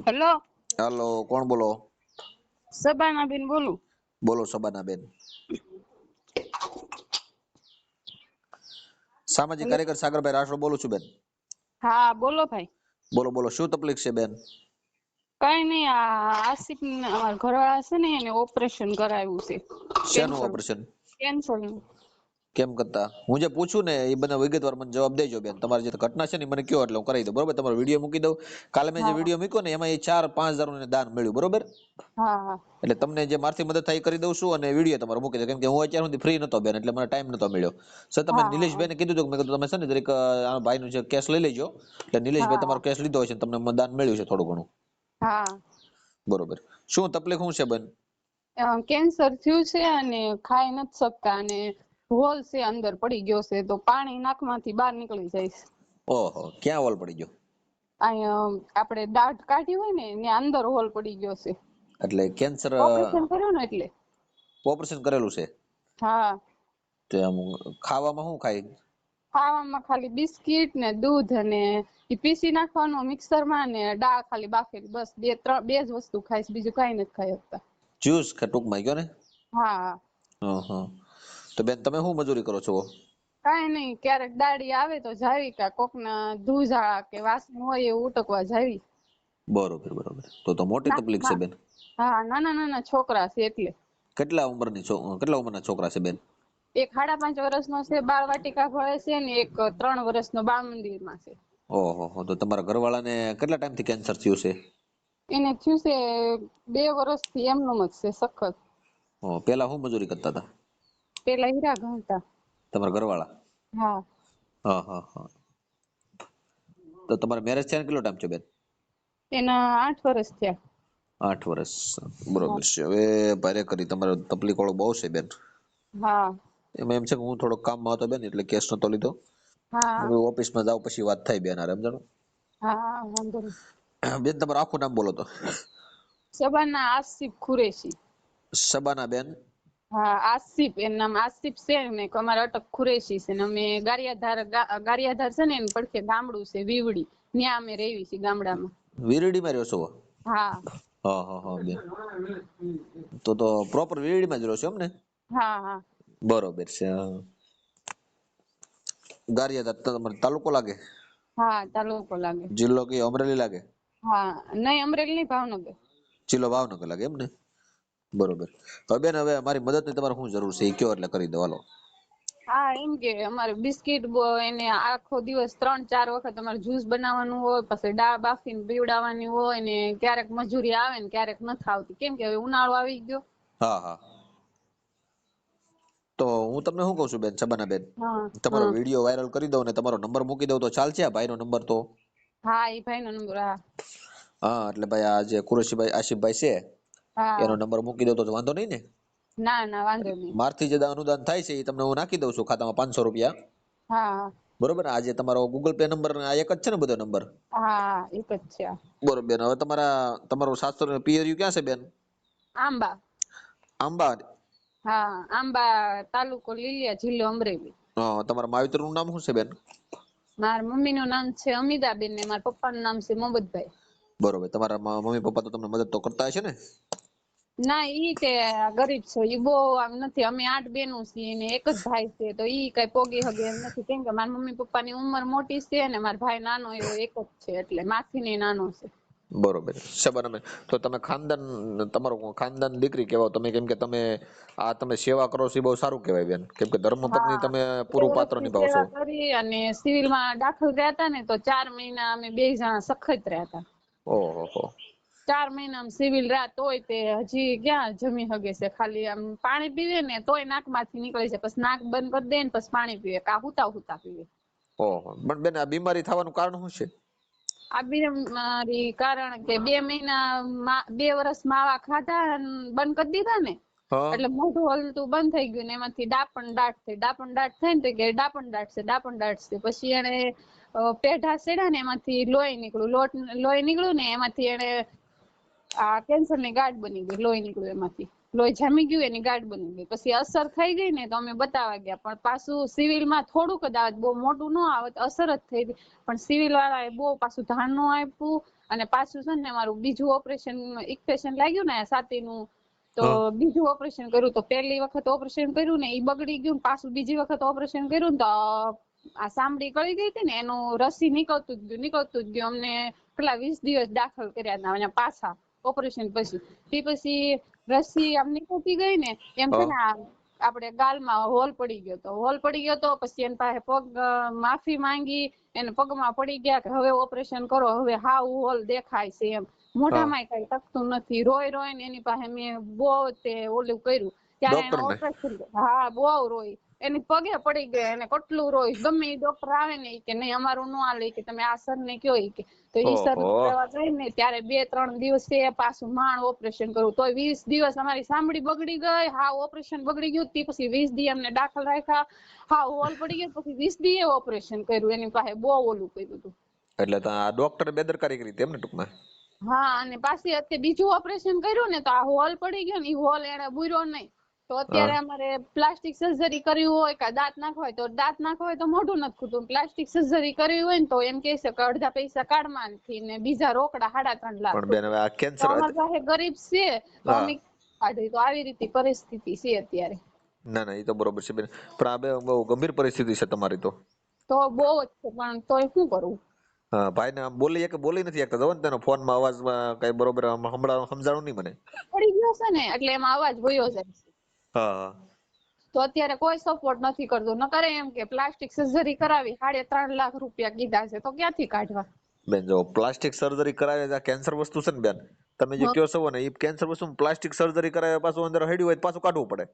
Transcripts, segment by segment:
Hello, hello, કોણ બોલો? સબાનાબેન બોલું. બોલો સબાનાબેન. સામાજિક હેલો, કાર્યકર સાગરભાઈ રાઠોડ બોલું છું બેન. હા બોલો ભાઈ. બોલો બોલો, શું તકલીફ છે બેન? કઈ નહીં, આ આસિફ અમારા ઘરવાળા છે ને એને ઓપરેશન કરાવ્યું છે. શેનું કેન્સર. ઓપરેશન? કેન્સરનું. કેમ કરતા? હું જે પૂછું ને એ બધા વિગતવાર મને જવાબ દેજો બેન. તમારી જે ઘટના છે ને મને કયો એટલે હું કરાવી દઉં, બરોબર? તમારો વિડીયો મૂકી દઉં. કાલે મેં જે હા વિડીયો મૂક્યો ને એમાં એ 4-5 હજાર દાન મળ્યું, બરોબર? હા હા એટલે તમને જે મારથી મદદ થાય એ કરી દઉં છું અને વિડીયો તમારો મૂકી દઉં, કેમ કે હું અત્યાર સુધી ફ્રી નતો બેન, એટલે મને ટાઈમ નતો મળ્યો. છતાં મેં હા નિલેશભાઈને કીધું હતું કે મેં કીધું તમે છે ને જરીક આ ભાઈનું જે કેસ લઈ લેજો. એટલે નિલેશભાઈ હા તમારો કેસ લીધો હશે, તમને દાન મળ્યું છે થોડું ઘણું, હા. બરોબર? શું તકલીફ શું છે બેન? કેન્સર થયું છે અને ખાઈ નથી શકતા અને હોલ છે અંદર પડી ગયો છે, તો પાણી નાકમાંથી બહાર નીકળી જાય છે. ઓહો, ક્યાં હોલ પડી ગયો? અહીંયા આપણે દાઢ કાઢી હોય ને ત્યાં અંદર હોલ પડી ગયો છે. એટલે કેન્સર ઓપરેશન કર્યું ને એટલે. ઓપરેશન કરેલું છે? હા. તો આમ ખાવામાં શું ખાય? ખાવામાં ખાલી બિસ્કિટ ને દૂધ અને ઈ પીસી નાખવાનું મિક્સરમાં ને દાળ ખાલી બાફેલી, બસ બે જ વસ્તુ ખાઈશ, બીજું કઈ નથી ખાઈ શકતા. જ્યુસ કે ટૂંકમાં ગયો ને? હા. હા. તો બેન તમે શું મજૂરી કરો છો? કઈ નહીં, ક્યારેક દાડી આવે તો જાવી, કા કોકના ધૂજાળા કે વાસણ હોય એવું ઉટકવા જાવી. બરોબર બરોબર, તો મોટી તકલીફ છે બેન. હા, નાના નાના છોકરા છે એટલે. કેટલા ઉંમરના છોકરા છે બેન? એક 5.5 વર્ષનો છે, બાળવાટિકા ભણે છે, ને એક 3 વર્ષનો બાળ મંદિરમાં છે. ઓહો, તો તમારા ઘરવાળાને કેટલા ટાઈમથી કેન્સર થયું છે? એને થયું છે 2 વર્ષથી, એમનેમ જ છે સખત. પેલા શું મજૂરી કરતા હતા પેલા હીરા ગણતા. તમારા ઘરવાળા? હા. હા. તો તમારા મેરેજ થયા કેટલો ટાઈમ છે બેન? એના 8 વર્ષ થયા. 8 વર્ષ, બરોબર છે. હવે ભારે કરી તમારે તકલીફ વાળો બહુ છે બેન. હા. એમાં એમ છે કે હું થોડોક કામમાં હતો બેન, એટલે કેસ નતો લીધો. હા હું ઓફિસમાં જાઉં પછી વાત થાય બેન, સમજાણું? હા, વાંધો નહીં. બેન તમારું આખું નામ બોલો તો. શબાના આસિફ કુરેશી. શબાના બેન? હા, આસિફ, એનું નામ આસિફ છે ને અમારે અટક કુરેશી છે, ને અમે ગારિયાધાર છે ને એની પડખે ગામડું છે વીવડી, ત્યાં અમે રેવી છીએ ગામડામાં. વીરડીમાં રહ્યો છો? હા. હા બેન. તો પ્રોપર વીરડીમાં જ રહો છો એમ ને? હા. બરોબર છે. ગારિયાધાર તમારો તાલુકો લાગે? હા, તાલુકો લાગે. જિલ્લો કે અમરેલી લાગે? હા, નહીં, અમરેલી નહીં, ભાવનગર. જિલ્લો ભાવનગર લાગે એમ ને? બરોબર. હવે બેન, હવે અમારી મદદની તમારે શું જરૂર છે એ કયો એટલે કરી દો, હાલો. હા, એમ કે અમારે બિસ્કિટ એને આખો દિવસ 3-4 વખત અમારે જ્યુસ બનાવવાનું હોય, પછી દાળ બાફીને પીવડાવવાની હોય, ને ક્યારેક મજૂરી આવે ને ક્યારેક નથી આવતી, કેમ કે હવે ઉનાળો આવી ગયો. હા. તો હું તમને શું કઉ છું બેન, શબાના બેન, હા તમારો હા વિડીયો વાયરલ કરી દઉં ને તમારો નંબર મૂકી દઉં તો ચાલશે? આ ભાઈનો નંબર તો? હા, એ ભાઈનો નંબર. હા, એટલે ભાઈ આ જે કુરેશીભાઈ આસિફભાઈ છે હા. એનો નંબર મૂકી દઉં તો વાંધો નહીં ને? ના, વાંધો નહીં. મારથી જે અનુદાન થાય છે એ તમને હું નાખી દઉં છું ખાતામાં, 500 રૂપિયા. હા. બરોબર. આજે તમારો ગૂગલ પે નંબર આ એક જ છે ને, બધો નંબર? હા, એક જ છે. બરોબર બેન. હવે તમારું સાસર પિયરિયું ક્યાં છે બેન? આંબા. આંબા? હા, આંબા તાલુકો લીલિયા, જિલ્લો અમરેલી. તમારા માવતરનું નામ શું છે બેન? મારા મમ્મીનું નામ છે અમિતાબેન ને મારા પપ્પાનું નામ છે મોહમ્મદભાઈ. બરોબર. તમારા મમ્મી પપ્પા તો તમને મદદ તો કરતા હશે ને? ના, ઈ તે ગરીબ છે, ઈ બહુ આમ નથી. અમે 8 બહેનો છીએ ને એક જ ભાઈ છે, તો ઈ કઈ પોગી હગે એમ નથી, કેમ કે મારા મમ્મી પપ્પાની ઉંમર મોટી છે ને મારો ભાઈ નાનો એવો એક જ છે, એટલે માથીની નાનો છે. બરોબર. શબાના, તો તમે તમારું ખાનદાન દીકરી કહેવાય તમે, કેમ કે તમે સેવા કરો છો એ બહુ સારું કહેવાય બેન, કેમ કે ધર્મપત્ની હા, તમે 2 પૂરું પાત્ર વર્ષથી નિભાવશો. સેવા કરી અને સિવિલમાં દાખલ રહ્યા હતા ને તો 4 મહિના અમે 2 જણા સખત રહ્યા હતા. ઓહો. 4 મહિના સિવિલ રાત હોય તે હજી ક્યાં જમી હગે છે, ખાલી આમ પાણી પીવે ને તોય નાકમાંથી નીકળે છે, પછી નાક બંધ કરી દે ને પછી પાણી પીવે, કા હુતા પીવે. ઓહો, પણ બેન આ બીમારી થવાનું કારણ શું છે? આ બીમારી કારણ કે 2 મહિના 2 વર્ષ માવા ખાધા બંધ કરી દીધા ને, હા. એટલે મોઢું હલતું બંધ થઈ ગયું ને એમાંથી ડાપણ દાટ થઈ ને કે ડાપણ દાટ છે. પછી એને પેઢા સેડ્યા ને એમાંથી લોહી નીકળ્યું ને એમાંથી એને આ કેન્સરની ગાંઠ બની ગઈ, લોહી નીકળ્યું એમાંથી. લોહી જામી ગયું, એની ગાંઠ બની ગઈ. પછી અસર થઈ ગઈ ને તો અમે બતાવવા ગયા, પણ પાછું સિવિલ માં થોડુંક જ આવત, બહુ મોટું ન આવત, અસર જ થઈ ગઈ. પણ સિવિલ વાળાએ બહુ પાછું ધ્યાન ન આપ્યું, અને પાછું છે ને મારું બીજું ઓપરેશન ઇન્ફેક્શન લાગ્યું ને છાતીનું, તો બીજું ઓપરેશન કર્યું. તો પહેલી વખત ઓપરેશન કર્યું ને એ બગડી ગયું, પાછું બીજી વખત ઓપરેશન કર્યું ને તો આ ચામડી ગળી ગઈ હતી ને, એનું રસી નીકળતું જ ગયું. અમને પેલા 20 દિવસ દાખલ કર્યા હતા અને પાછા ઓપરેશન પછી. તે પછી રસી આમ નીકળતી ગઈ ને એમ છે ને આપણે ગાલમાં હોલ પડી ગયો તો પછી એની પાસે પગ માફી માંગી, એને પગમાં પડી ગયા કે હવે ઓપરેશન કરો, હવે હાવ હોલ દેખાય છે એમ, મોઢામાં કઈ ટકતું નથી. રોય ને એની પાસે મેં બહુ ઓલું કર્યું ત્યારે એને ડોક્ટર ને? ઓપરેશન, હા બહુ રોઈ, એની પગે પડી ગયા, એને કેટલું રોઈ. ગમે એ ડોક્ટર આવે ને કે નહીં અમારું ન હાલે, કે તમે આ સર ને કયો કે, તો ઈ સર કહેવા ગઈ ને ત્યારે 2-3 દિવસે પાછું માંડ ઓપરેશન કર્યું. તો 20 દિવસ અમારી ચામડી બગડી ગઈ, હા ઓપરેશન બગડી ગયું. તે પછી 20 દી અમને દાખલ રાખ્યા, હા હોલ પડી ગયો. પછી 20 દી ઓપરેશન કર્યું, એની પાસે બહુ ઓલું કર્યું હતું. એટલે આ ડોક્ટરે બેદરકારી કરી તેમ ને ટૂંકમાં? હા, અને પાછી અત્યારે બીજું ઓપરેશન કર્યું ને તો આ હોલ પડી ગયો ને, એ હોલ એને બુર્યો નહીં. તો અત્યારે અમારે પ્લાસ્ટિક સર્જરી કરવી હોય કે દાંત નાખવા હોય, તો દાંત નાખવા હોય તો મોઢું નથી ખૂટતું. પ્લાસ્ટિક સર્જરી કરવી હોય ને તો એમ કહે છે કે અડધા પૈસા કાઢમાંથી ને બીજા રોકડા 3.5 લાખ. પણ બેન હવે આ કેન્સર, અમારી પાસે ગરીબ છે તો અમે કાઢી, તો આવી રીતે પરિસ્થિતિ છે અત્યારે. ના ના, એ તો બરોબર છે બેન, પણ આ બહુ ગંભીર પરિસ્થિતિ છે તમારી તો બહુ જ છે, પણ તોય શું કરવું. હા, ભાઈ ને આમ બોલી નથી શકતા. જવો ને તેનો ફોન માં અવાજમાં કઈ બરોબર સમજાણું નહીં મને. પડી ગયો છે ને એટલે એમાં અવાજ વયો જાય છે. હા, તો અત્યારે કોઈ સપોર્ટ નથી કરતું. ન કરે એમ કે પ્લાસ્ટિક સર્જરી કરાવી 3.5 લાખ રૂપિયા કીધા છે, તો ક્યાંથી કાઢવા. બેન જો પ્લાસ્ટિક સર્જરી કરાવે, આ કેન્સર વસ્તુ છે ને બેન, તમે જે કહો છો ને એ કેન્સર વસ્તુ પ્લાસ્ટિક સર્જરી કરાવે પાછું અંદર હડ્યું હોય પાછું કાઢવું પડે.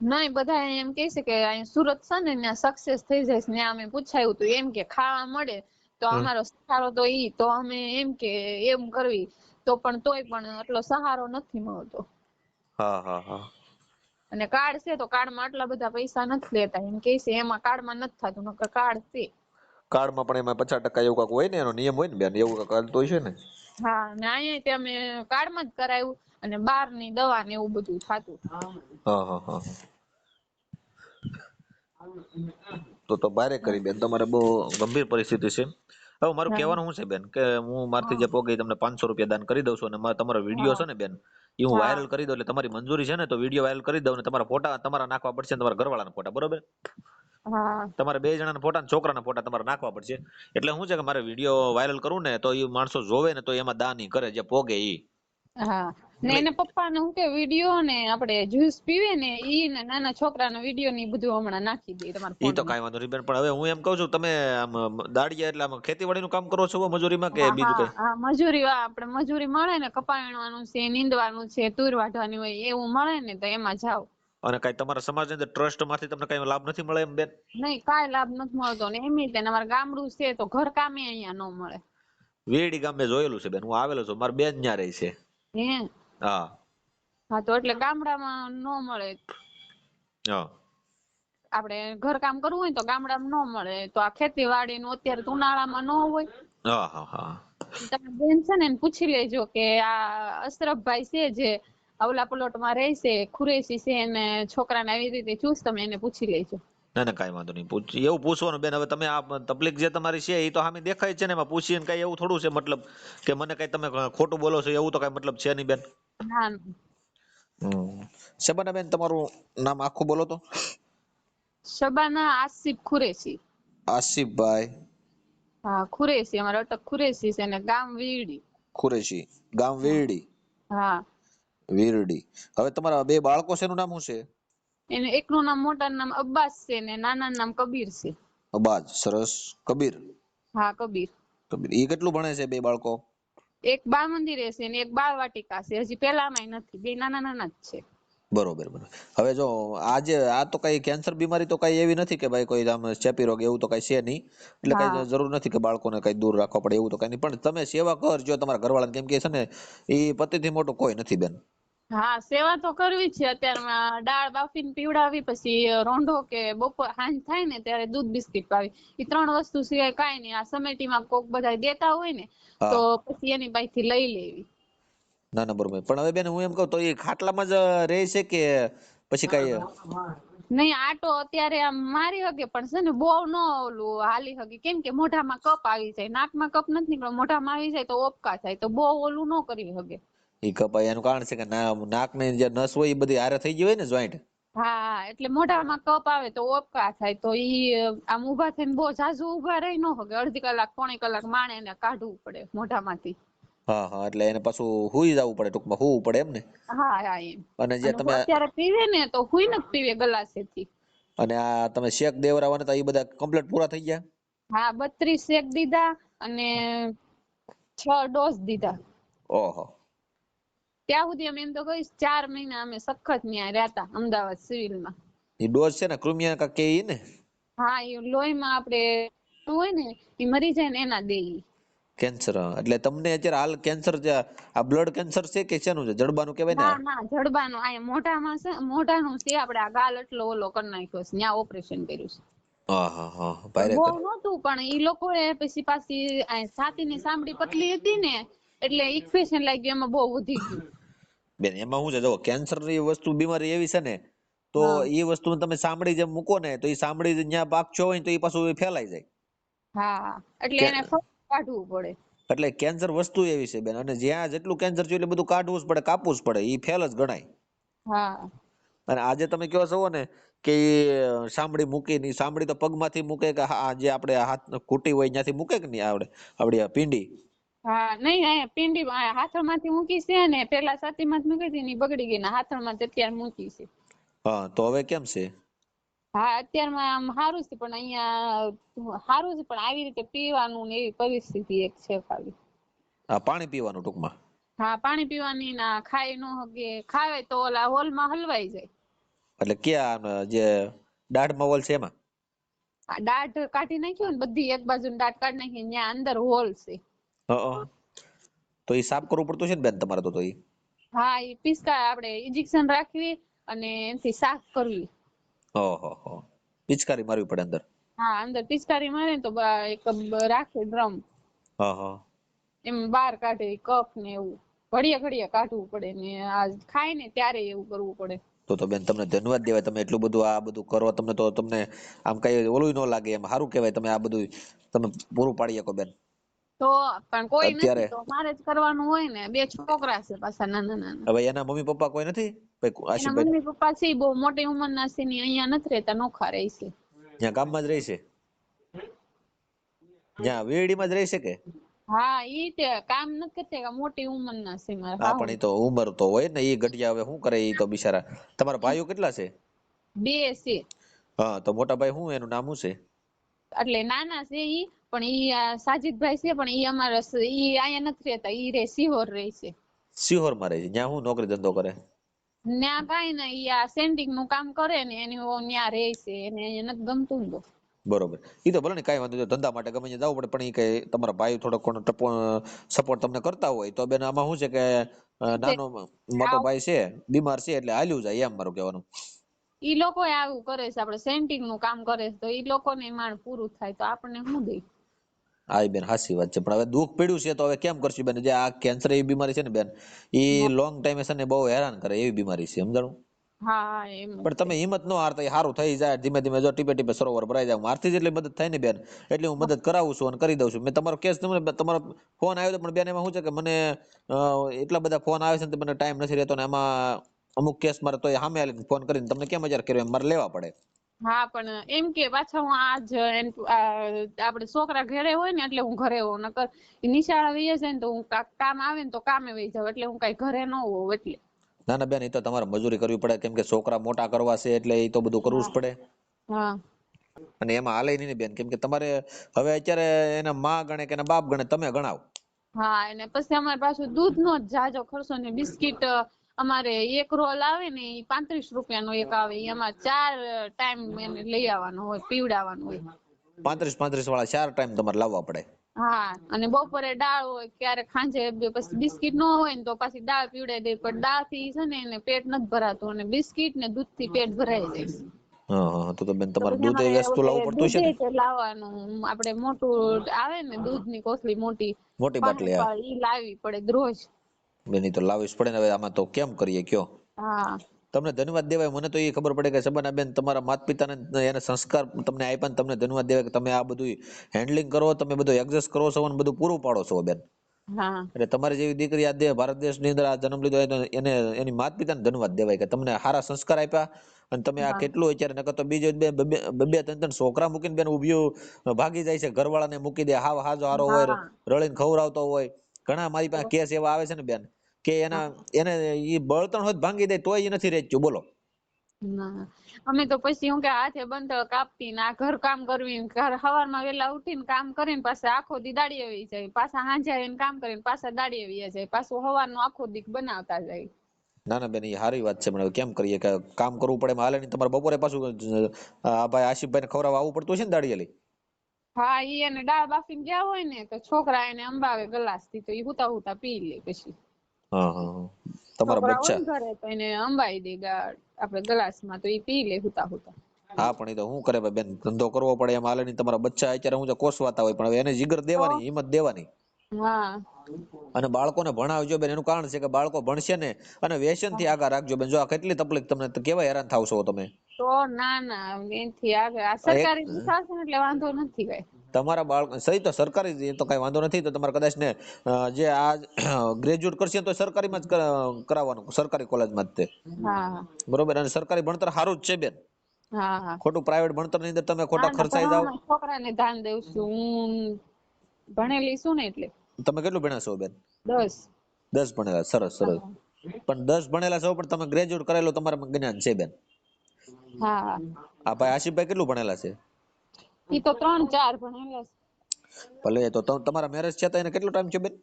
નહીં, બધા એમ કે છે કે અહીં સુરત છે ને ત્યાં સક્સેસ થઈ જાય છે. ત્યાં અમે પૂછાયું તો એમ કે ખાવા મળે તો અમારો સહારો તો ઈ, તો અમે એમ કે એમ કરવી, તો પણ તોય પણ એટલો સહારો નથી મળતો. હા હા હા. અને કાર્ડ છે તો કાર્ડમાં આટલા બધા પૈસા નથી લેતા, એમ કે છે એમાં કાર્ડમાં નથી થતું, નકર કાર્ડ છે. કાર્ડમાં પણ એમાં 50% એવું કાંઈક હોય ને, એનો નિયમ હોય ને બેન, એવું કાંઈક હાલતું હોય છે ને? હા, ને અહીંયા તે અમે કાર્ડમાં જ કરાવ્યું, અને બહારની દવા ને એવું બધું થતું. હા હા હા. તો બારે કરી બેન, તમારે બહુ ગંભીર પરિસ્થિતિ છે. હવે મારું કહેવાનું શું છે બેન, કે હું મારથી જે પોગે તમને 500 રૂપિયા દાન કરી દઉં છું, અને તમારો વિડીયો છે ને બેન એ હું વાયરલ કરી દઉં, એટલે તમારી મંજૂરી છે ને તો વિડીયો વાયરલ કરી દઉં, ને તમારા ફોટા તમારા નાખવા પડશે, તમારા ઘરવાળાના ફોટા, બરોબર? તમારે 2 જણાના ફોટા ને છોકરાના ફોટા તમારે નાખવા પડશે. એટલે શું છે કે મારે વિડીયો વાયરલ કરવું ને તો એ માણસો જોવે ને તો એમાં દાન કરે જે પોગે ઈ. હા, ને એને પપ્પાને હું કે વિડીયો ને આપણે જ્યુસ પીવે ને ઈ ને નાના છોકરાનો વિડીયો ને બધું હમણાં નાખી દે તમારા ઈ તો ફોનમાં. કાંઈ વાંધો નહીં બેન, પણ હવે હું એમ કહું છું, તમે આમ દાડિયા એટલે આમ ખેતીવાડીનું કામ કરો છો મજૂરીમાં કે બીજું કઈ? હા, મજૂરી આપણે મજૂરી મળે ને, કપાયણવાનું છે, નીંદવાનું છે, તુર વાઢવાની હોય એવું મળે ને તો એમાં જાવ. અને કઈ તમારા સમાજની અંદર ટ્રસ્ટ માંથી તમને કઈ લાભ નથી મળે એમ બેન? નહીં, કાંઈ લાભ નથી મળતો. ને એમ અમારા ગામડું છે તો ઘર કામે અહીંયા ન મળે. વેડી ગામ મેં જોયેલું છે બેન, હું આવેલો છું, મારી બેન ન્યા રહે છે. હા હા, તો એટલે ગામડામાં ન મળે. હા, આપણે ઘર કામ કરવું હોય તો ગામડામાં ન મળે. તો આ ખેતીવાડી નું અત્યારે ઉનાળામાં ન હોય. હા હા હા. તમે બેન છે ને એને પૂછી લેજો કે આ અશરફભાઈ છે જે અવલા પ્લોટમાં રહે છે, ખુરેશી છે, એને છોકરાને આવી રીતે ચૂસ, તમે એને પૂછી લેજો. ના ના, કાંઈ વાંધો નહીં, એવું પૂછવાનું બેન. હવે તમે આ તકલીફ જે તમારી છે એ તો સામે દેખાય છે ને, એમાં પૂછીને કઈ એવું થોડું છે મતલબ કે મને કઈ તમે ખોટું બોલો છો એવું તો કઈ મતલબ છે નહીં બેન. ના. શબાના બેન, તમારું નામ આખું બોલો તો. શબાના આસિફ ખુરેશી. આસિફભાઈ હા, ખુરેશી, અમારે અટક ખુરેશી છે, ને ગામ વીરડી. કુરેશી, ગામ વીરડી. હા. વીરડી. હવે તમારા 2 બાળકો છે, એનું નામ શું છે? એને એકનું નામ મોટાનું નામ અબ્બાસ છે ને નાનાનું નામ કબીર છે. અબાજ, સરસ. કબીર. હા, કબીર. કબીર. ઈ કેટલું ભણે છે 2 બાળકો? એક બાળ મંદિરે છે ને એક બાળ વાટિકા છે, હજી પેલામાંય નથી, 2 નાના નાના જ છે. બરોબર બરોબર. હવે જો આજે આ તો કઈ કેન્સર બીમારી તો કઈ એવી નથી કે ભાઈ કોઈ આમ ચેપી રોગ એવું તો કઈ છે નહીં, એટલે કઈ જરૂર નથી કે બાળકોને કઈ દૂર રાખવા પડે એવું તો કઈ નહીં, પણ તમે સેવા કરજો તમારા ઘરવાળાને, કેમ કે છે ને એ પતિથી મોટું કોઈ નથી બેન. હા, સેવા તો કરવી છે. અત્યારમાં દાળ બાફીને પીવડાવી, પછી રોંઢો કે બપોર સાંજ થાય ને ત્યારે દૂધ બિસ્કિટ પાવી. એ 3 વસ્તુ સિવાય કાંઈ નહીં. આ સમેટીમાં કોક બધા દેતા હોય ને તો પછી એની પાસેથી લઈ લેવી. ના ના બરોબર. પણ હવે બેન હું એમ કહું તો એ ખાટલામાં જ રહે છે કે પછી કઈ? નહીં આટો અત્યારે આમ મારી હગે પણ છે ને બહુ ન ઓલું હાલી હગે, કેમ કે મોઢામાં કપ આવી જાય, નાકમાં કપ નથી નીકળ્યો, મોઢામાં આવી જાય તો ઓપકા થાય, તો બહુ ઓલું ન કરી હગે. એ કપાય એનું કારણ છે કે નાક ની જે નસ હોય એ બધી હારે થઈ ગઈ હોય ને જોઈન્ટ. હા એટલે મોઢામાં કપ આવે તો ઓપકા થાય, તો ઈ આમ ઊભા થઈને બહુ ઝાઝુ ઊભા રહી ન હગે, અડધી કલાક પોણી કલાક માણે એને કાઢવું પડે મોઢામાંથી. હા હા, એટલે એને પાછું હુઈ જવું પડે, ટૂંકમાં હુવું પડે એમ ને. હા હા એમ. અને જે અને તમે અત્યારે પીવે ને તો હુઈ ન પીવે ગલાસેથી. અને આ તમે શેક દેવરાવાના હતા એ બધા કમ્પ્લીટ પૂરા થઈ ગયા? હા 32 શેક દીધા અને 6 ડોઝ દીધા. ઓહો. ત્યાં સુધી અમે એમ તો કહીશ 4 મહિના અમે સખત ન્યા રહ્યા અમદાવાદ સિવિલમાં. એ ડોઝ છે ને કૃમિયા કા કે ઈ ને? હા એ લોહીમાં આપણે હોય ને એ મરી જાય ને એના દે ઈ. કેન્સર, એટલે તમને અત્યારે હાલ કેન્સર આ બ્લડ કેન્સર છે કે શેનું છે? જડબાનું કહેવાય ને? ના ના જડબાનું, આ મોઢામાં છે, મોઢાનું છે, આપણે આ ગાલ એટલો ઓલો કરી નાખ્યો છે, ત્યાં ઓપરેશન કર્યું છે. હા હા હા, પણ ભારે બહુ કર. નહોતું, પણ ઈ લોકોએ પછી પાછી છાતીની સાંભળી પતલી હતી ને એટલે ઇન્ફેક્શન લાગ્યું, એમાં બહુ વધી ગયું. બેન એમાં શું છે, જો કેન્સર ની વસ્તુ બીમારી એવી છે ને, તો હા એ વસ્તુ તમે સાંભળી જેમ મૂકો ને તો એ સાંભળી જ્યાં પાકચો હોય ને તો એ પાછું ફેલાઈ જાય. હા એટલે એને કાઢવું પડે. એટલે કેન્સર વસ્તુ એવી છે બેન, અને જ્યાં જેટલું કેન્સર છે એટલે બધું કાઢવું જ પડે, કાપવું જ પડે, એ ફેલ જ ગણાય. હા અને આજે તમે કહો છો ને કે સાંભળી મૂકી ની, સાંભળી તો પગમાંથી મૂકે કે જે આપણે હાથ ઘૂંટી હોય ત્યાંથી મૂકે કે નહીં આવડે આપડી આ પિંડી? હા નહીં, અહીંયા પિંડી હાથળમાંથી મૂકી છે ને, પેલા છાતીમાંથી મૂકી હતી ને ઈ બગડી ગઈ ને હાથળમાંથી અત્યારે મૂકી છે. હા તો હવે કેમ છે? હા અત્યારમાં આમ સારું છે, પણ અહીંયા સારું છે પણ આવી રીતે પીવાનું ને એવી પરિસ્થિતિ એક છે ખાલી. હા પાણી પીવાનું ટૂંકમાં. હા પાણી પીવાની ના, ખાઈ ન હગે, ખાવે તો ઓલા હોલમાં હલવાઈ જાય. એટલે ક્યાં જે દાઢમાં હોલ છે એમાં? દાઢ કાઢી નાખ્યો ને બધી, એક બાજુ દાઢ કાઢી નાખી, ત્યાં અંદર હોલ છે. તો એ સાફ કરવું પડતું છે ને બેન તમારે તો ઈ? હા એ પિસ્કા આપણે ઇન્જેક્શન રાખવી અને એનાથી સાફ કરવી. ઓહો, પિચકારી મારવી પડે અંદર? હા અંદર પિચકારી મારે ને તો એક રાખે ડ્રમ, હા હા. એમ બહાર કાઢે કફ ને એવું, ઘડીએ ઘડીએ કાઢવું પડે ને, આ ખાય ને ત્યારે એવું કરવું પડે. તો બેન તમને ધન્યવાદ દેવાય, તમે એટલું બધું આ બધું કરો, તમને તો તમને આમ કઈ ઓલું ન લાગે, એમ સારું કેવાય તમે આ બધું તમે પૂરું પાડી શકો બેન. તો પણ કોઈ અત્યારે નથી તો મારે જ કરવાનું હોય ને, 2 છોકરા છે પાછા નાના નાના. હવે એના મમ્મી પપ્પા કોઈ નથી? એના આશિફભાઈ મમ્મી પપ્પા છે બહુ મોટી ઉંમરના છે ને, અહીંયા નથી રહેતા, નોખા રહે છે. ત્યાં ગામમાં જ રહે છે? જ્યાં વીરડીમાં જ રહે છે કે? હા ઈ તે કામ નથી કરતા, મોટી ઉંમરના છે મારા હા હાહુ. પણ એ તો ઉંમર તો હોય ને, એ ઘટિયા હવે શું કરે એ તો બિચારા. તમારા ભાઈઓ કેટલા છે? 2 છે. હા તો મોટા ભાઈ શું એનું નામ શું છે? એટલે નાના છે ઈ, પણ ઈ સાજીદભાઈ છે, પણ ઈ અમારા ઈ અહીંયા નથી રહેતા, ઈ રે સિહોર રહે છે. સિહોર માં રહે છે? ત્યાં શું નોકરી ધંધો કરે? ન્યા કાઈ નઈ, ઈ આ સેન્ટિંગ નું કામ કરે ને એની ન્યા રહે છે, એને અહીંયા નથી ગમતું ને તો. બરોબર, ઈ તો ભલે ને કઈ વાંધો નહીં, ધંધા માટે ગમે ત્યાં જવું પડે, પણ ઈ કઈ તમારા ભાઈ થોડોક સપોર્ટ તમને કરતા હોય તો બેન આમાં શું છે કે નાનો મોટો ભાઈ છે બીમાર છે એટલે હાલ્યું જાય, એમ મારું કહેવાનું. ઈ લોકો આવું કરે છે, આપણે સેન્ટિંગ નું કામ કરે છે, તો ઈ લોકો ને માંડ પૂરું થાય તો આપણને શું દે. હા બેન સાચી વાત છે, પણ હવે દુઃખ પડ્યું છે તો હવે કેમ કરશું બેન, જે આ કેન્સર એવી બીમારી છે ને બેન, એ લોંગ ટાઈમે છે ને બહુ હેરાન કરે એવી બીમારી છે, સમજાણું? હા એમ જ પણ છે. તમે હિંમત ન હારતા, સારું થઈ જાય ધીમે ધીમે, જો ટીપે ટીપે સરોવર ભરાઈ જાય, મારથી જેટલી મદદ થાય ને બેન એટલી હું મદદ કરાવું છું અને કરી દઉં છું. મેં તમારો કેસ તમારો ફોન આવ્યો પણ બેન એમાં શું છે કે મને એટલા બધા ફોન આવે છે ને મને ટાઈમ નથી રહેતો, ને એમાં અમુક કેસ મારે તો સામે આવીને ફોન કરીને તમને કેમ હજાર કર્યો એમ મારે લેવા પડે. હા પણ એમ કે પાછા હું આજ આપણે છોકરા ઘરે હોય ને એટલે હું ઘરે હોઉં, નકર નિશાળા વહી જાય ને તો હું કામ આવે ને તો કામે વહી જાવ, એટલે હું કઈ ઘરે ન હોઉં એટલે. ના ના બેન, એ તો તમારે મજૂરી કરવી પડે, કેમ કે છોકરા મોટા કરવા છે એટલે એ તો બધું કરવું જ પડે. હા અને એમાં હાલે નહીં બેન, કેમ કે તમારે હવે અત્યારે એના માં ગણે કે એના બાપ ગણે, તમે ગણાવ. હા અને પછી અમારે પાછું દૂધ નો જ જાજો ખર્ચો ને, બિસ્કીટ અમારે એક રોલ આવે ને ઈ 35 રૂપિયાનો એક આવે, ઈ અમારે 4 ટાઈમ એને લઈ આવવાનું હોય, પીવડાવવાનું હોય. 35 વાળા 4 ટાઈમ તમારે લાવવા પડે? હા અને બપોરે દાળ હોય, ક્યારેક સાંજે પછી બિસ્કીટ ન હોય ને તો પાછી દાળ પીવડાવી દે, પણ દાળ થી છે ને એને પેટ નથી ભરાતું, અને બિસ્કીટ ને દૂધ થી પેટ ભરાઈ જાય. હા હા, તો બેન તો તમારે પછી દૂધ એ અમારે વસ્તુ લાવવું પડતું છે દૂધે ને? લાવવાનું, આપડે મોટું આવે ને દૂધ ની કોથળી મોટી મોટી બાટલી, 5 ઈ લાવવી પડે રોજ. બેન ઈ તો લાવવી જ પડે ને, હવે આમાં તો કેમ કરીએ કયો. હા તમને ધન્યવાદ દેવાય, મને તો એ ખબર પડે કે સબના બેન તમારા માતા પિતાને એને સંસ્કાર તમને આપ્યા ને તમને ધન્યવાદ દેવાય કે તમે આ બધું હેન્ડલિંગ કરો, તમે બધું એડજસ્ટ કરો છો અને બધું પૂરું પાડો છો બેન. હા એટલે તમારી જેવી દીકરી આ ભારત દેશની અંદર આ જન્મ લીધો એને એની માતા પિતાને ધન્યવાદ દેવાય કે તમને સારા સંસ્કાર આપ્યા અને તમે આ હા કેટલું અત્યારે નકર તો બીજો બે ત્રણ ત્રણ છોકરા મૂકીને બેન ઉભ્યું ભાગી જાય છે, ઘરવાળાને મૂકી દે, હાજો હારો હોય, હા રળીને ખવડાવતો હોય. ઘણા મારી પાસે કેસ એવા આવે છે ને બેન કે એને ઈ બળતણ હોત ભાંગી દે તોય એ નથી રેચ્યું, બોલો. ના અમે તો પછી હું કે હાથે બંધ કાપતી ને આ ઘર કામ કરવી, ઘર સવારમાં વેલા ઉઠીને કામ કરીને પાછા આખો દી દાડી આવી જાય, પાછા સાંજે આવીને કામ કરીને પાછા દાડી આવી જાય, પાછું સવારનું આખો દી બનાવતા જાય. ના ના બેન એ સારી વાત છે, પણ કેમ કરીએ કે કામ કરવું પડે, હાલે નહીં. તમારે બપોરે પાછું આ ભાઈ આશિફભાઈ ને ખવડાવવા આવવું પડતું હશે ને દાડિયાલી. હા ઈ એને દાળ બાફીને ગયા હોય ને તો છોકરા એને અંબાવે ગ્લાસ થી, તો ઈ હુતા હુતા પી લે. પછી હા હા હા. તમારા છોકરા હોય બચ્ચા. ને ઘરે તો એને અંબાઈ દે આપડે ગ્લાસ માં, તો ઈ પી લે હુતા હુતા. હા પણ એ તો શું કરે બેન, ધંધો કરવો પડે એમ હાલે નહીં. તમારા બચ્ચા અત્યારે હું કોસવાતા હોય પણ હવે એને જીગર તો દેવાની, હિંમત દેવાની. હા અને બાળકોને ભણાવજો બેન, એનું કારણ છે કે બાળકો ભણશે ને અને વ્યસન થી આગળ રાખજો બેન. જો આ કેટલી તકલીફ, તમને કેવા હેરાન થાવશો તમે. તો ના એનથી આગળ આ આ એક સરકારી થશે ને એટલે વાંધો નથી કઈ. તમારા બાળક સહી તો સરકારી તો કઈ વાંધો નથી, તો તમારે કદાચ ને જે આ ગ્રેજ્યુએટ કરશે તો સરકારીમાં જ કરાવવાનું, સરકારી કોલેજમાં જ તે. હા બરોબર, અને સરકારી ભણતર સારું જ છે બેન. હા હા ખોટું પ્રાઇવેટ ભણતર ની અંદર તમે ના ખોટા ના ખર્ચાઈ જાવ. ભણવામાં છોકરાને ધ્યાન દઉં છું હું, ભણેલી છું ને એટલે. તમે કેટલું ભણ્યા છો બેન? 10. 10 ભણેલા, સરસ સરસ. હા પણ 10 ભણેલા છો પણ તમે ગ્રેજ્યુએટ કરેલું તમારા જ્ઞાન છે બેન. હા આ ભાઈ આશિફભાઈ કેટલું ભણેલા છે? ઈ તો 3-4 ભણેલા છે. ભલે, તો તમારા મેરેજ છે તો એને કેટલો ટાઈમ છે બેન?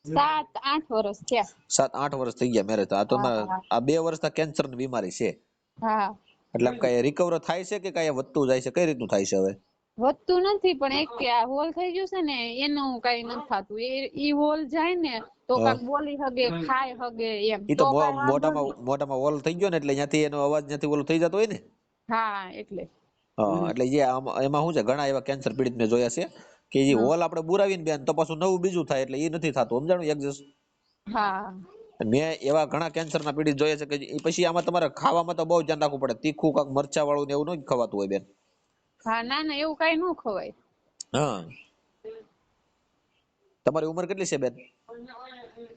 7-8 વર્ષ થયા. 7-8 વર્ષ થઈ ગયા મેરેજ. આ તો હા આ 2 વર્ષના કેન્સર ની બીમારી છે. હા એટલે આમ કઈ રિકવર થાય છે કે કઈ વધતું જાય છે, કઈ રીતનું થાય છે હવે? વધતું નથી, પણ એક આ હોલ થઈ ગયું છે ને એનું કઈ નથી થતું. ઈ હોલ જાય ને તો હા. કાક બોલી હગે, ખાય હગે એમ, ઈ તો તો કઈ વાંધો મોઢામાં નહીં. મોઢામાં હોલ થઈ ગયો ને એટલે ત્યાંથી એનો અવાજ ત્યાંથી ઓલો થઈ જતો હોય ને. હા એટલે હા, એટલે જે એમાં શું છે, ઘણા એવા કેન્સર પીડિત મેં જોયા છે કે જે હમ હોલ આપણે બુરાવીને બેન તો પાછું નવું બીજું થાય, એટલે એ નથી થતું, સમજાણું એડજસ્ટ. હા મેં એવા ઘણા કેન્સર ના પીડિત જોયા છે કે પછી આમાં તમારે ખાવામાં તો બહુ ધ્યાન રાખવું પડે. તીખું કાક મરચા વાળું ને એવું ન ખવાતું હોય બેન. હા ના ના એવું કઈ ન ખવાય. હા. તમારી ઉંમર કેટલી છે બેન?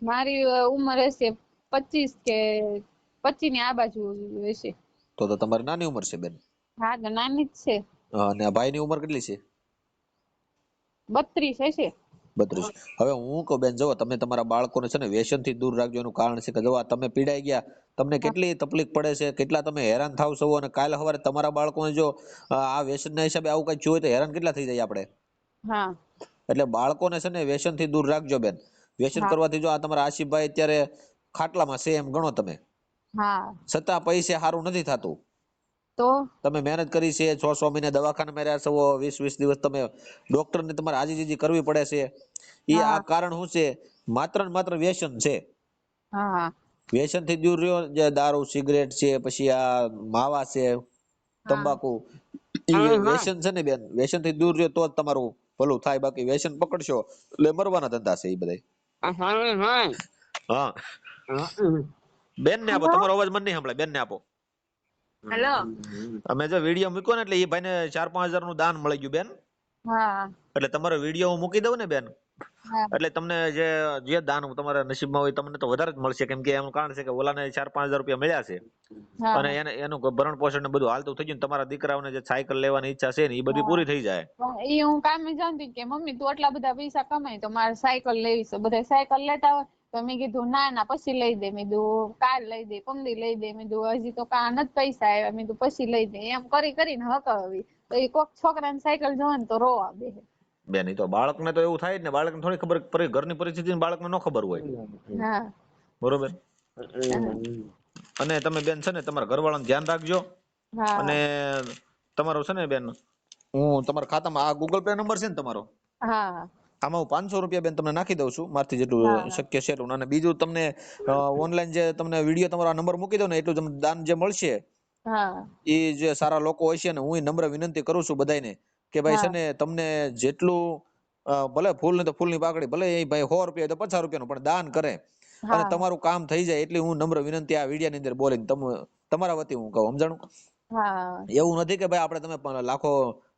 મારી ઉંમર હશે 25 કે 25 ની આ બાજુ હશે. તો તમારી નાની ઉંમર છે બેન. હા તો નાની જ છે. અને ભાઈ ની ઉંમર કેટલી છે? 32 હશે. 32. હવે હું કહું બેન, જો તમે તમારા બાળકોને છે ને વ્યસન થી દૂર રાખજો. એનું કારણ છે કે જો તમે પીડાઈ ગયા, તમને કેટલી તકલીફ પડે છે, કેટલા તમે હેરાન થાવ છો, અને કાલે સવારે તમારા બાળકોને જો આ વ્યસન ના હિસાબે આવું કઈ જોયું તો હેરાન કેટલા થઈ જાય આપણે. હા એટલે બાળકોને છે ને વ્યસન થી દૂર રાખજો બેન. વ્યસન હા કરવાથી જો આ તમારા આશિફભાઈ અત્યારે ખાટલામાં છે એમ ગણો તમે, હા છતાં પૈસે સારું નથી થતું. તો તમે મહેનત કરી છે, 6 મહિને દવાખાના રહ્યા છો, 20 દિવસ તમે ડોક્ટર ને તમારે હાજીજી કરવી પડે છે. એ આ હા કારણ શું છે? માત્ર ને માત્ર વ્યસન છે. હા વ્યસન થી દૂર રહ્યો, જે દારૂ સિગરેટ છે, પછી આ માવા છે, હા તંબાકુ, એ વ્યસન છે ને બેન, વ્યસન થી દૂર રહ્યો તો જ તમારું ભલું થાય. બાકી વ્યસન પકડશો એટલે મરવાના ધંધા છે એ બધા. હા બેન ને આપો, હલો તમારો અવાજ મને નહીં સંભળાય, બેન ને આપો. હલો અમે જો વિડીયો મૂક્યો ને એટલે એ ભાઈને 4-5 હજાર નું દાન મળી ગયું બેન. હા એટલે તમારો વિડીયો હું મૂકી દઉં ને બેન, હા એટલે તમને જે દાન તમારા નસીબમાં હોય તમને તો વધારે જ મળશે. કેમ કે એનું કારણ છે કે ઓલાને 4-5 હજાર રૂપિયા મળ્યા છે અને હા એનું ભરણ પોષણ ને બધું હાલતું થઈ ગયું. તમારા દીકરાઓને જે સાયકલ લેવાની ઈચ્છા છે ને એ બધી હા પૂરી થઈ જાય. એ હું કામે જાણતી કે મમ્મી તું આટલા બધા પૈસા કમાય તો મારે સાયકલ લેવી છે. બધા સાયકલ લેતા હોય તો મેં કીધું ના ના પછી લઈ દે. મેં કીધું કાલ લઈ દે, પમદી લઈ દે. મેં કીધું હજી તો નથી પૈસા આવ્યા. મેં કીધું પછી લઈ દે. એમ કરી કરીને હકાવી તો એ કોક છોકરાને સાયકલ જોવે ને તો રોવા બેસે. બેન તો બાળકને તો એવું થાય જ ને, બાળકને થોડી ખબર, ઘરની પરિસ્થિતિ બાળકને ન ખબર હોય. હા બરોબર. હા અને તમે બેન છે ને તમારા ઘરવાળાનું ધ્યાન રાખજો. હા અને તમારો છે ને બેન, હું તમારા ખાતામાં આ ગૂગલ પે નંબર છે ને તમારો, હા આમાં હું 500 રૂપિયા બેન તમને નાખી દઉં છું, મારથી જેટલું હા શક્ય છે એટલું. અને બીજું તમને ઓનલાઈન જે તમને વિડીયો તમારો નંબર મૂકી દો ને એટલું તમને દાન જે મળશે હા એ જે સારા લોકો હોય છે ને, હું નમ્ર વિનંતી કરું છું બધાને કે ભાઈ છે હા ને તમને જેટલું ભલે ફૂલ ને તો ફૂલની પાકડી, ભલે એ ભાઈ 100 રૂપિયા તો 50 રૂપિયાનું પણ દાન કરે. અને હા તમારું કામ થઈ જાય એટલી હું નમ્ર વિનંતી આ વિડીયોની અંદર બોલીને તમારા વતી હું કહું, સમજાણું? હા એવું નથી કે ભાઈ આપણે તમે લાખો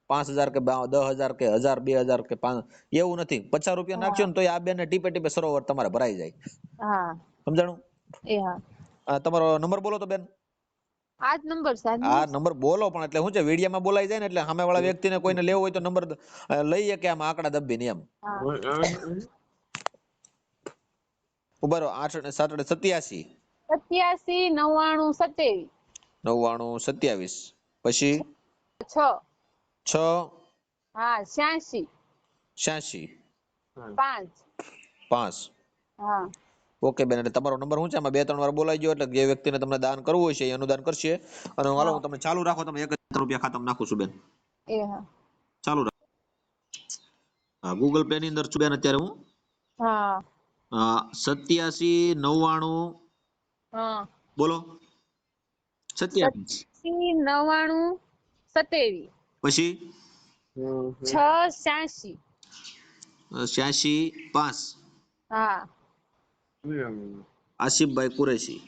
5,000 કે 10,000 કે 1,000 2,000 કે 5, એવું નથી. 50 રૂપિયા નાખશો હા ને તો આ બેન ટીપે ટીપે સરોવર તમારે ભરાઈ જાય, હા સમજાણું? એ હા તમારો નંબર બોલો તો બેન. આજ નંબર સાહેબ આ નંબર બોલો, પણ એટલે શું છે વિડીયોમાં બોલાઈ જાય ને એટલે સામેવાળા વ્યક્તિને કોઈને લેવો હોય તો નંબર લઈએ કે આમ આંકડા દબીને એમ. હા ઉભા રહો. 87 87 99 97 પછી 6 6 હા 86 86 5 5. હા ઓકે બેન, એટલે તમારો નંબર શું છે આમાં 2-3 વાર બોલાઈ ગયો એટલે જે વ્યક્તિને તમને દાન કરવું હોય છે એ અનુદાન કરશે. અને હાલો હા હું તમને ચાલુ રાખો, તમે 1,000 રૂપિયા ખાતામાં નાખું છું બેન, એ હા ચાલુ રાખો. હા, ગૂગલ પે ની અંદર છું બેન અત્યારે હું. હા 87 99 હા બોલો. 27 87 99 27 પછી 6 86 86 5 હા આસિફભાઈ કુરેશી.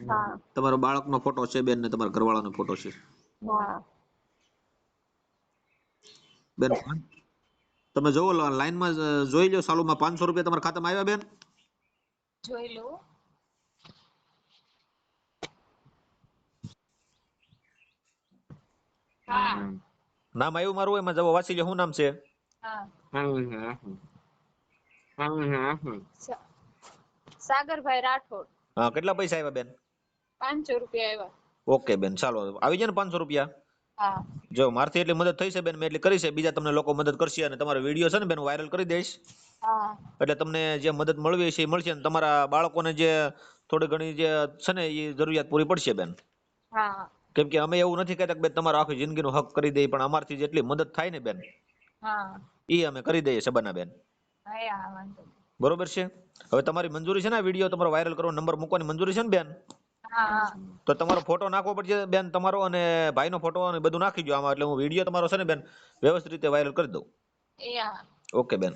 હા તમારા બાળકનો ફોટો છે બેન ને તમારા ઘરવાળાનો ફોટો છે હા બેન. તમે જોવો લાઈનમાં જોઈ લો, ચાલુમાં 500 રૂપિયા તમારા ખાતામાં આવ્યા બેન? જોઈ લો. હા નામ આવ્યું મારું? એમાં જવો વાંચી લો, શું નામ છે? હા સાગરભાઈ રાઠોડ. હા, કેટલા પૈસા આવ્યા બેન? 500 રૂપિયા આવ્યા. ઓકે બેન, ચાલો આવી જાય ને 500 રૂપિયા. હા જો મારથી એટલી મદદ થઈ છે બેન, મેં એટલી કરી છે. બીજા તમને લોકો મદદ કરશે અને તમારો વિડીયો છે ને બેન વાયરલ કરી દઈશ. હા એટલે તમને જે મદદ મળવી છે એ મળશે ને તમારા બાળકોને જે થોડી ઘણી જે છે ને એ જરૂરિયાત પૂરી પડશે બેન. હા કેમ કે અમે એવું નથી કહેતા કે બેન તમારો આખી જિંદગીનો હક કરી દઈએ, પણ અમારથી જેટલી મદદ થાય ને બેન હા એ અમે કરી દઈએ સબાના બેન. હા વાંધો નહીં. બરોબર છે? હવે તમારી મંજૂરી છે ને આ વિડીયો તમારો વાયરલ કરવાનો, નંબર મૂકવાની મંજૂરી છે ને બેન? હા તો તમારો ફોટો નાખવો પડશે બેન, તમારો અને ભાઈનો ફોટો અને બધું નાખી દો આમાં, એટલે હું વિડીયો તમારો છે ને બેન વ્યવસ્થિત રીતે વાયરલ કરી દઉં. એ હા ઓકે બેન.